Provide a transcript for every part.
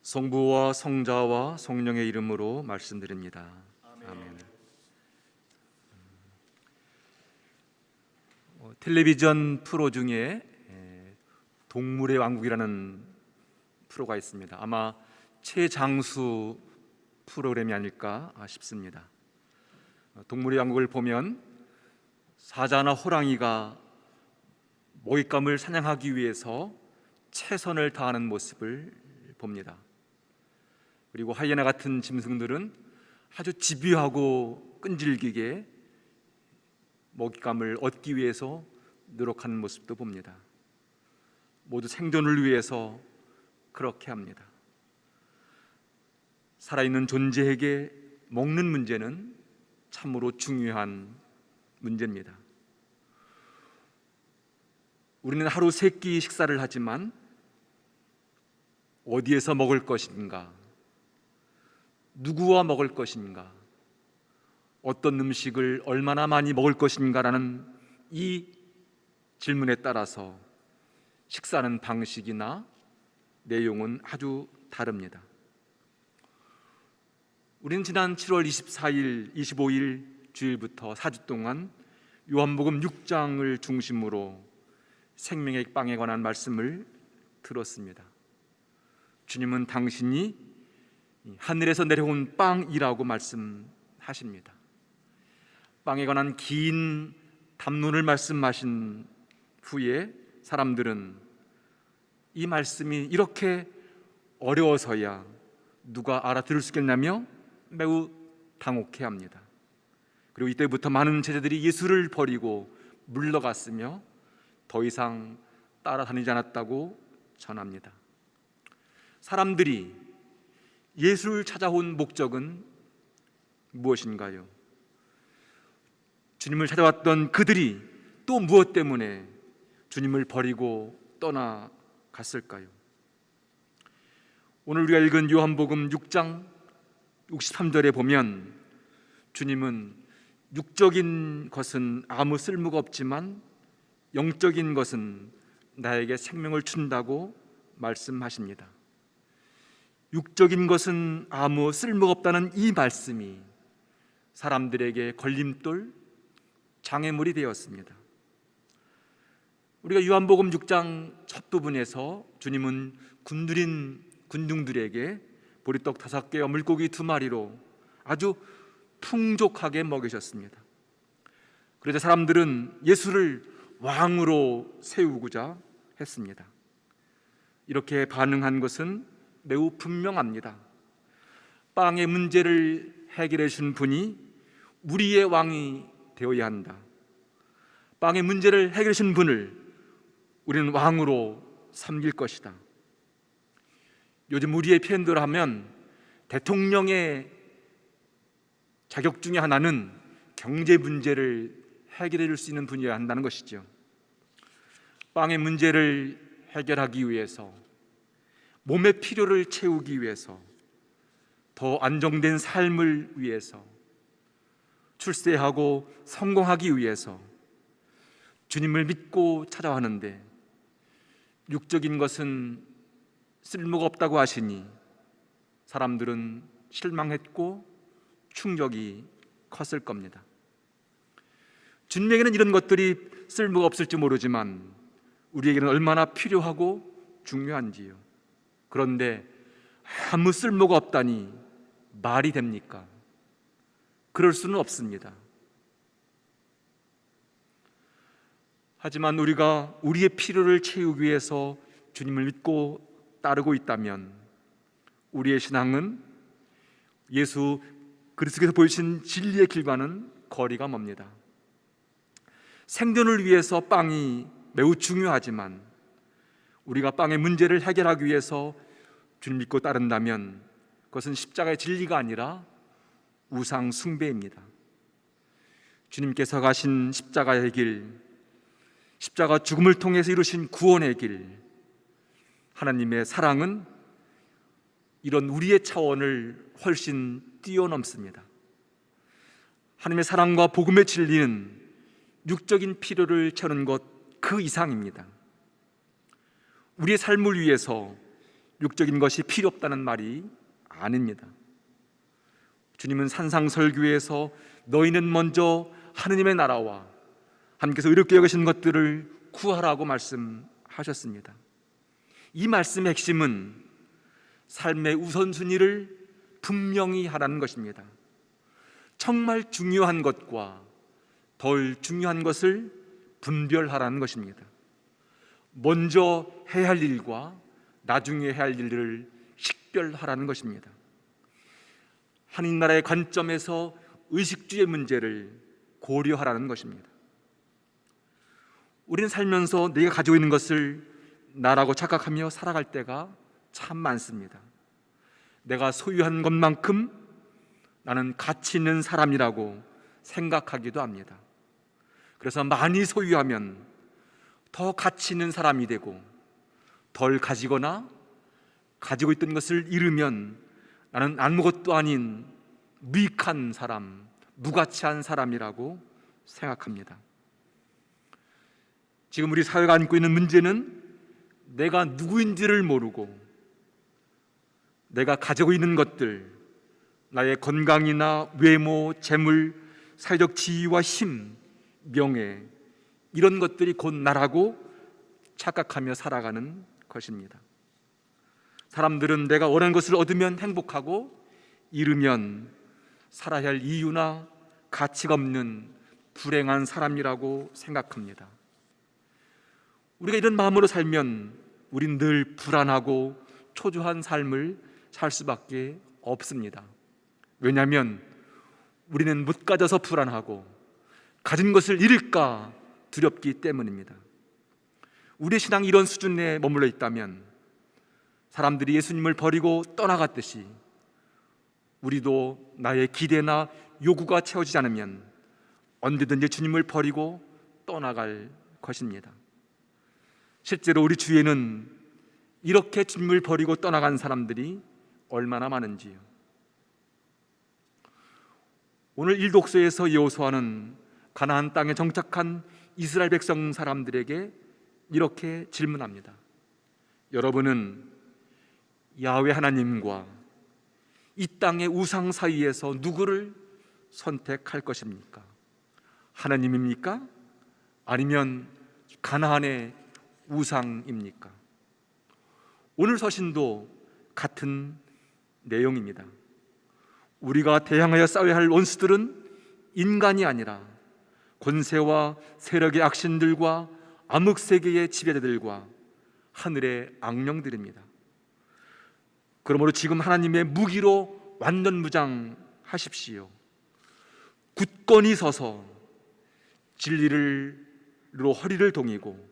성부와 성자와 성령의 이름으로 말씀드립니다. 아멘. 텔레비전 프로 중에 동물의 왕국이라는 프로가 있습니다. 아마 최장수 프로그램이 아닐까 싶습니다. 동물의 왕국을 보면 사자나 호랑이가 먹잇감을 사냥하기 위해서 최선을 다하는 모습을 봅니다. 그리고 하이에나 같은 짐승들은 아주 집요하고 끈질기게 먹잇감을 얻기 위해서 노력하는 모습도 봅니다. 모두 생존을 위해서 그렇게 합니다. 살아있는 존재에게 먹는 문제는 참으로 중요한 문제입니다. 우리는 하루 3끼 식사를 하지만 어디에서 먹을 것인가, 누구와 먹을 것인가, 어떤 음식을 얼마나 많이 먹을 것인가라는 이 질문에 따라서 식사하는 방식이나 내용은 아주 다릅니다. 우리는 지난 7월 24일, 25일 주일부터 4주 동안 요한복음 6장을 중심으로 생명의 빵에 관한 말씀을 들었습니다. 주님은 당신이 하늘에서 내려온 빵이라고 말씀하십니다. 빵에 관한 긴 담론을 말씀하신 후에 사람들은 이 말씀이 이렇게 어려워서야 누가 알아들을 수 있겠냐며 매우 당혹해합니다. 그리고 이때부터 많은 제자들이 예수를 버리고 물러갔으며 더 이상 따라다니지 않았다고 전합니다. 사람들이 예수를 찾아온 목적은 무엇인가요? 주님을 찾아왔던 그들이 또 무엇 때문에 주님을 버리고 떠나갔을까요? 오늘 우리가 읽은 요한복음 6장 63절에 보면 주님은 육적인 것은 아무 쓸모가 없지만 영적인 것은 나에게 생명을 준다고 말씀하십니다. 육적인 것은 아무 쓸모가 없다는 이 말씀이 사람들에게 걸림돌, 장애물이 되었습니다. 우리가 요한복음 6장 첫 부분에서 주님은 굶주린 군중들에게 보리떡 5개와 물고기 2마리로 아주 풍족하게 먹이셨습니다. 그래서 사람들은 예수를 왕으로 세우고자 했습니다. 이렇게 반응한 것은 매우 분명합니다. 빵의 문제를 해결해 준 분이 우리의 왕이 되어야 한다. 빵의 문제를 해결해 준 분을 우리는 왕으로 섬길 것이다. 요즘 우리의 표현대로 하면 대통령의 자격 중에 하나는 경제 문제를 해결해 줄 수 있는 분이어야 한다는 것이죠. 빵의 문제를 해결하기 위해서, 몸의 필요를 채우기 위해서, 더 안정된 삶을 위해서, 출세하고 성공하기 위해서 주님을 믿고 찾아왔는데 육적인 것은 쓸모가 없다고 하시니 사람들은 실망했고 충격이 컸을 겁니다. 주님에게는 이런 것들이 쓸모가 없을지 모르지만 우리에게는 얼마나 필요하고 중요한지요. 그런데 아무 쓸모가 없다니 말이 됩니까? 그럴 수는 없습니다. 하지만 우리가 우리의 필요를 채우기 위해서 주님을 믿고 따르고 있다면 우리의 신앙은 예수 그리스도께서 보여주신 진리의 길과는 거리가 멉니다. 생존을 위해서 빵이 매우 중요하지만 우리가 빵의 문제를 해결하기 위해서 주님 믿고 따른다면 그것은 십자가의 진리가 아니라 우상 숭배입니다. 주님께서 가신 십자가의 길, 십자가 죽음을 통해서 이루신 구원의 길, 하나님의 사랑은 이런 우리의 차원을 훨씬 뛰어넘습니다. 하나님의 사랑과 복음의 진리는 육적인 필요를 채우는 것 그 이상입니다. 우리의 삶을 위해서 육적인 것이 필요 없다는 말이 아닙니다. 주님은 산상설교에서 너희는 먼저 하느님의 나라와 하나님께서 의롭게 여기신 것들을 구하라고 말씀하셨습니다. 이 말씀의 핵심은 삶의 우선순위를 분명히 하라는 것입니다. 정말 중요한 것과 덜 중요한 것을 분별하라는 것입니다. 먼저 해야 할 일과 나중에 해야 할 일을 식별하라는 것입니다. 하나님 나라의 관점에서 의식주의 문제를 고려하라는 것입니다. 우리는 살면서 내가 가지고 있는 것을 나라고 착각하며 살아갈 때가 참 많습니다. 내가 소유한 것만큼 나는 가치 있는 사람이라고 생각하기도 합니다. 그래서 많이 소유하면 더 가치 있는 사람이 되고, 덜 가지거나 가지고 있던 것을 잃으면 나는 아무것도 아닌 무익한 사람, 무가치한 사람이라고 생각합니다. 지금 우리 사회가 안고 있는 문제는 내가 누구인지를 모르고 내가 가지고 있는 것들, 나의 건강이나 외모, 재물, 사회적 지위와 힘, 명예, 이런 것들이 곧 나라고 착각하며 살아가는 것입니다. 사람들은 내가 원하는 것을 얻으면 행복하고 잃으면 살아야 할 이유나 가치가 없는 불행한 사람이라고 생각합니다. 우리가 이런 마음으로 살면 우린 늘 불안하고 초조한 삶을 살 수밖에 없습니다. 왜냐하면 우리는 못 가져서 불안하고 가진 것을 잃을까 두렵기 때문입니다. 우리의 신앙이 이런 수준에 머물러 있다면 사람들이 예수님을 버리고 떠나갔듯이 우리도 나의 기대나 요구가 채워지지 않으면 언제든지 주님을 버리고 떠나갈 것입니다. 실제로 우리 주위에는 이렇게 주님을 버리고 떠나간 사람들이 얼마나 많은지요. 오늘 일독서에서 여호수아는 가나안 땅에 정착한 이스라엘 백성 사람들에게 이렇게 질문합니다. 여러분은 야훼 하나님과 이 땅의 우상 사이에서 누구를 선택할 것입니까? 하나님입니까? 아니면 가나안의 우상입니까? 오늘 서신도 같은 내용입니다. 우리가 대항하여 싸워야 할 원수들은 인간이 아니라 권세와 세력의 악신들과 암흑세계의 지배자들과 하늘의 악령들입니다. 그러므로 지금 하나님의 무기로 완전무장하십시오. 굳건히 서서 진리로 허리를 동이고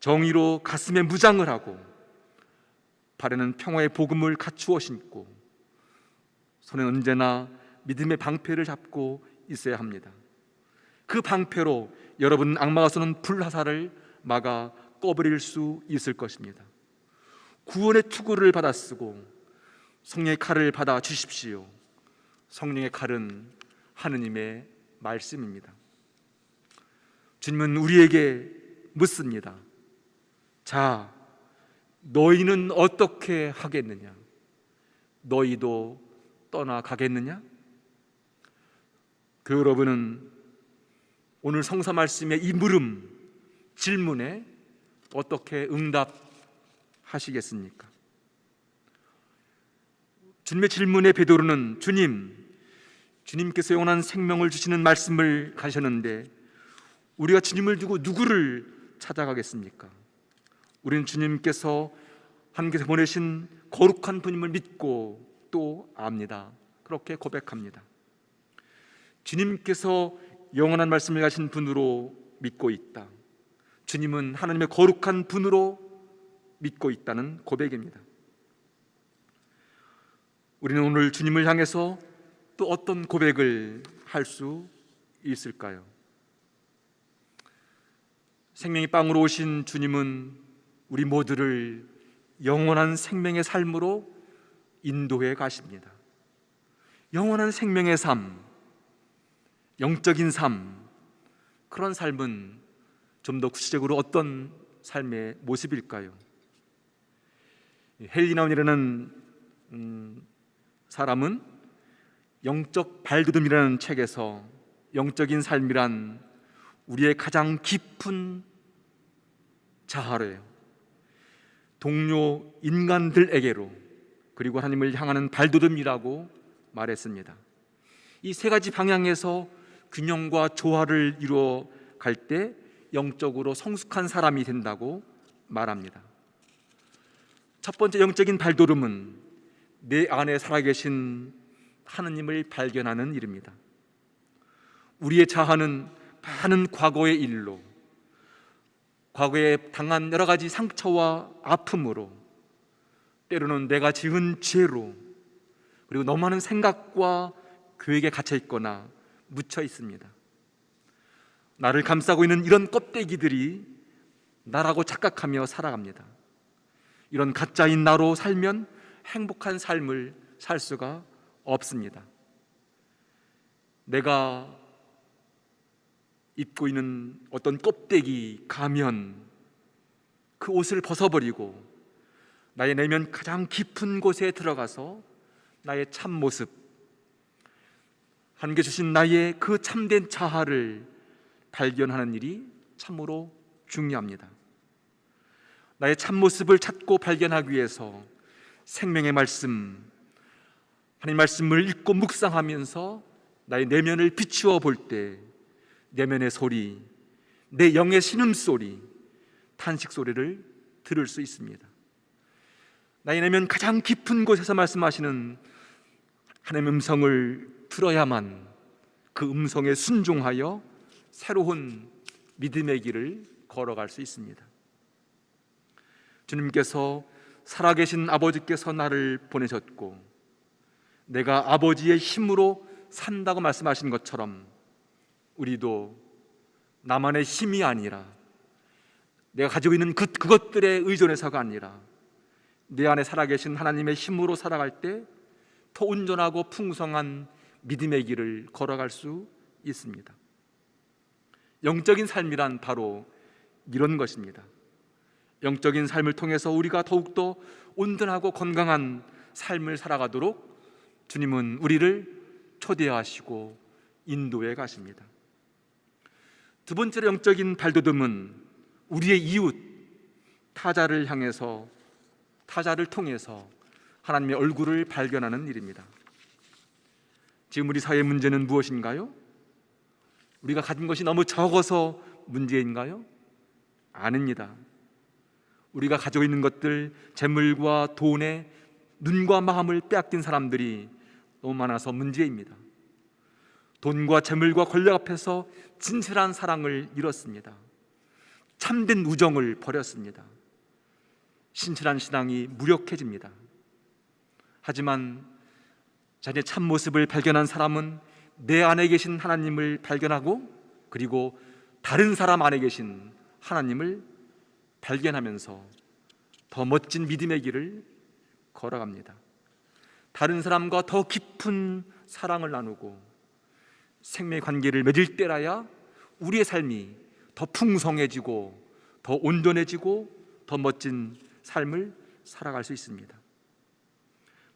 정의로 가슴에 무장을 하고 발에는 평화의 복음을 갖추어 신고 손에 언제나 믿음의 방패를 잡고 있어야 합니다. 그 방패로 여러분은 악마가 쏘는 불화살을 막아 꺼버릴 수 있을 것입니다. 구원의 투구를 받아 쓰고 성령의 칼을 받아 주십시오. 성령의 칼은 하느님의 말씀입니다. 주님은 우리에게 묻습니다. 자, 너희는 어떻게 하겠느냐? 너희도 떠나가겠느냐? 그 여러분은 오늘 성사 말씀의 이 물음, 질문에 어떻게 응답하시겠습니까? 주님의 질문에 베드로는 주님께서 영원한 생명을 주시는 말씀을 가셨는데 우리가 주님을 두고 누구를 찾아가겠습니까? 우리는 주님께서 하나님께서 보내신 거룩한 분임을 믿고 또 압니다. 그렇게 고백합니다. 주님께서 영원한 말씀을 가신 분으로 믿고 있다. 주님은 하나님의 거룩한 분으로 믿고 있다는 고백입니다. 우리는 오늘 주님을 향해서 또 어떤 고백을 할 수 있을까요? 생명의 빵으로 오신 주님은 우리 모두를 영원한 생명의 삶으로 인도해 가십니다. 영원한 생명의 삶, 영적인 삶, 그런 삶은 좀 더 구체적으로 어떤 삶의 모습일까요? 헬리나운이라는 사람은 영적 발돋움이라는 책에서 영적인 삶이란 우리의 가장 깊은 자아래요. 동료 인간들에게로, 그리고 하나님을 향하는 발돋움이라고 말했습니다. 이 세 가지 방향에서 균형과 조화를 이루어 갈 때 영적으로 성숙한 사람이 된다고 말합니다. 첫 번째 영적인 발돋움은 내 안에 살아계신 하느님을 발견하는 일입니다. 우리의 자아는 많은 과거의 일로, 과거에 당한 여러 가지 상처와 아픔으로, 때로는 내가 지은 죄로, 그리고 너무 많은 생각과 계획에 갇혀 있거나 묻혀 있습니다. 나를 감싸고 있는 이런 껍데기들이 나라고 착각하며 살아갑니다. 이런 가짜인 나로 살면 행복한 삶을 살 수가 없습니다. 내가 입고 있는 어떤 껍데기, 가면, 그 옷을 벗어버리고 나의 내면 가장 깊은 곳에 들어가서 나의 참모습, 하나님께 주신 나의 그 참된 자아를 발견하는 일이 참으로 중요합니다. 나의 참모습을 찾고 발견하기 위해서 생명의 말씀, 하나님 말씀을 읽고 묵상하면서 나의 내면을 비추어 볼 때 내면의 소리, 내 영의 신음소리, 탄식소리를 들을 수 있습니다. 나의 내면 가장 깊은 곳에서 말씀하시는 하나님의 음성을 들어야만 그 음성에 순종하여 새로운 믿음의 길을 걸어갈 수 있습니다. 주님께서 살아계신 아버지께서 나를 보내셨고 내가 아버지의 힘으로 산다고 말씀하신 것처럼 우리도 나만의 힘이 아니라 내가 가지고 있는 그것들에 의존해서가 아니라 내 안에 살아계신 하나님의 힘으로 살아갈 때 더 온전하고 풍성한 믿음의 길을 걸어갈 수 있습니다. 영적인 삶이란 바로 이런 것입니다. 영적인 삶을 통해서 우리가 더욱더 온전하고 건강한 삶을 살아가도록 주님은 우리를 초대하시고 인도해 가십니다. 두 번째로 영적인 발돋움은 우리의 이웃, 타자를 향해서, 타자를 통해서 하나님의 얼굴을 발견하는 일입니다. 지금 우리 사회의 문제는 무엇인가요? 우리가 가진 것이 너무 적어서 문제인가요? 아닙니다. 우리가 가지고 있는 것들, 재물과 돈에 눈과 마음을 빼앗긴 사람들이 너무 많아서 문제입니다. 돈과 재물과 권력 앞에서 진실한 사랑을 잃었습니다. 참된 우정을 버렸습니다. 신실한 신앙이 무력해집니다. 하지만 자신의 참모습을 발견한 사람은 내 안에 계신 하나님을 발견하고 그리고 다른 사람 안에 계신 하나님을 발견하면서 더 멋진 믿음의 길을 걸어갑니다. 다른 사람과 더 깊은 사랑을 나누고 생명의 관계를 맺을 때라야 우리의 삶이 더 풍성해지고 더 온전해지고 더 멋진 삶을 살아갈 수 있습니다.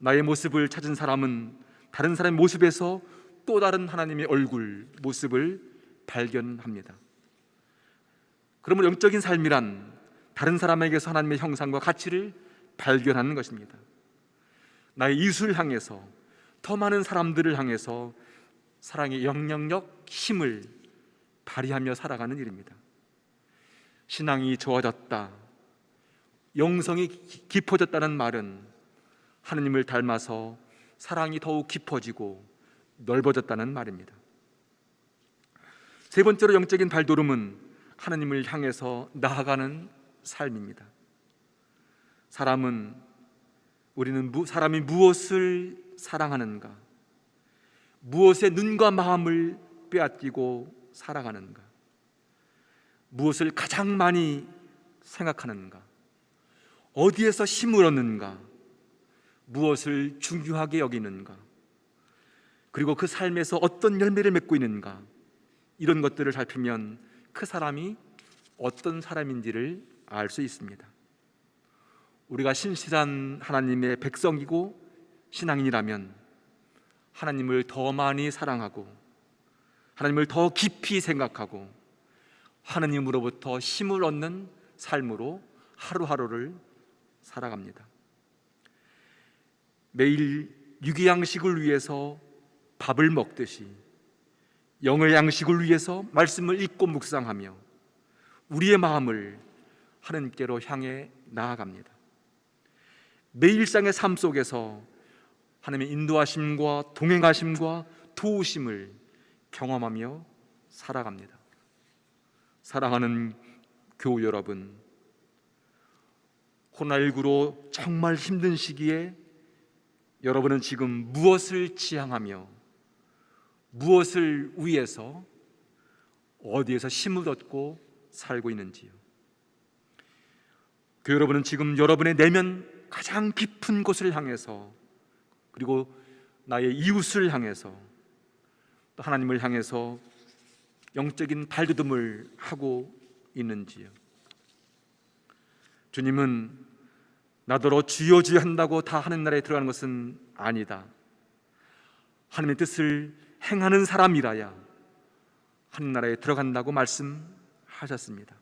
나의 모습을 찾은 사람은 다른 사람의 모습에서 또 다른 하나님의 얼굴, 모습을 발견합니다. 그러므로 영적인 삶이란 다른 사람에게서 하나님의 형상과 가치를 발견하는 것입니다. 나의 이웃을 향해서, 더 많은 사람들을 향해서 사랑의 영향력, 힘을 발휘하며 살아가는 일입니다. 신앙이 좋아졌다, 영성이 깊어졌다는 말은 하느님을 닮아서 사랑이 더욱 깊어지고 넓어졌다는 말입니다. 세 번째로 영적인 발돋움은 하느님을 향해서 나아가는 삶입니다. 사람이 무엇을 사랑하는가, 무엇에 눈과 마음을 빼앗기고 살아가는가, 무엇을 가장 많이 생각하는가, 어디에서 힘을 얻는가, 무엇을 중요하게 여기는가, 그리고 그 삶에서 어떤 열매를 맺고 있는가, 이런 것들을 살피면 그 사람이 어떤 사람인지를 알 수 있습니다. 우리가 신실한 하나님의 백성이고 신앙인이라면 하나님을 더 많이 사랑하고 하나님을 더 깊이 생각하고 하나님으로부터 힘을 얻는 삶으로 하루하루를 살아갑니다. 매일 육의 양식을 위해서 밥을 먹듯이 영의 양식을 위해서 말씀을 읽고 묵상하며 우리의 마음을 하나님께로 향해 나아갑니다. 매일 일상의 삶 속에서 하나님의 인도하심과 동행하심과 도우심을 경험하며 살아갑니다. 사랑하는 교우 여러분, 코로나19로 정말 힘든 시기에 여러분은 지금 무엇을 지향하며 무엇을 위해서 어디에서 힘을 얻고 살고 있는지요? 교우 여러분은 지금 여러분의 내면 가장 깊은 곳을 향해서 그리고 나의 이웃을 향해서 또 하나님을 향해서 영적인 발돋움을 하고 있는지요? 주님은 나더러 주여 주여 한다고 다 하는 나라에 들어가는 것은 아니다. 하나님의 뜻을 행하는 사람이라야 하나님 나라에 들어간다고 말씀하셨습니다.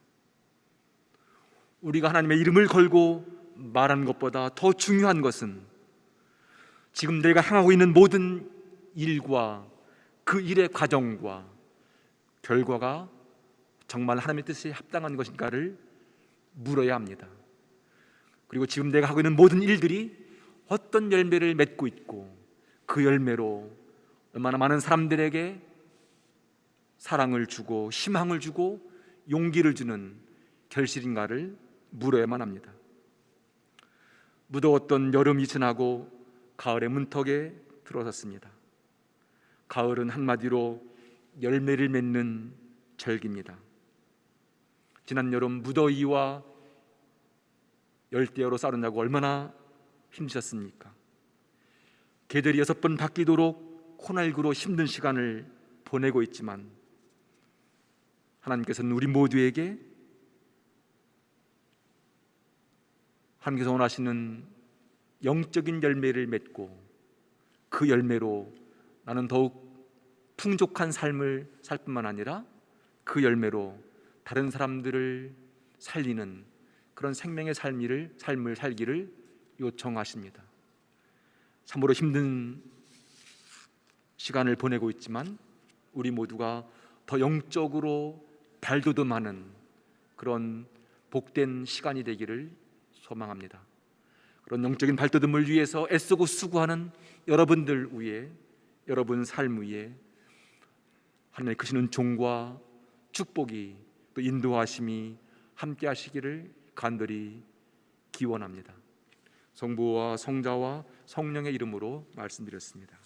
우리가 하나님의 이름을 걸고 말하는 것보다 더 중요한 것은 지금 내가 행하고 있는 모든 일과 그 일의 과정과 결과가 정말 하나님의 뜻에 합당한 것인가를 물어야 합니다. 그리고 지금 내가 하고 있는 모든 일들이 어떤 열매를 맺고 있고 그 열매로 얼마나 많은 사람들에게 사랑을 주고 희망을 주고 용기를 주는 결실인가를 물어야만 합니다. 무더웠던 여름이 지나고 가을의 문턱에 들어섰습니다. 가을은 한마디로 열매를 맺는 절기입니다. 지난 여름 무더위와 열대어로 싸우느냐고 얼마나 힘드셨습니까? 개들이 6번 바뀌도록 코로나19로 힘든 시간을 보내고 있지만 하나님께서는 우리 모두에게 하나님께서 원하시는 영적인 열매를 맺고 그 열매로 나는 더욱 풍족한 삶을 살 뿐만 아니라 그 열매로 다른 사람들을 살리는 그런 생명의 삶을 살기를 요청하십니다. 참으로 힘든 시간을 보내고 있지만 우리 모두가 더 영적으로 발돋움하는 그런 복된 시간이 되기를 소망합니다. 그런 영적인 발돋움을 위해서 애쓰고 수고하는 여러분들 위에, 여러분 삶 위에 하나님의 크시는 종과 축복이 또 인도하심이 함께 하시기를 간절히 기원합니다. 성부와 성자와 성령의 이름으로 말씀드렸습니다.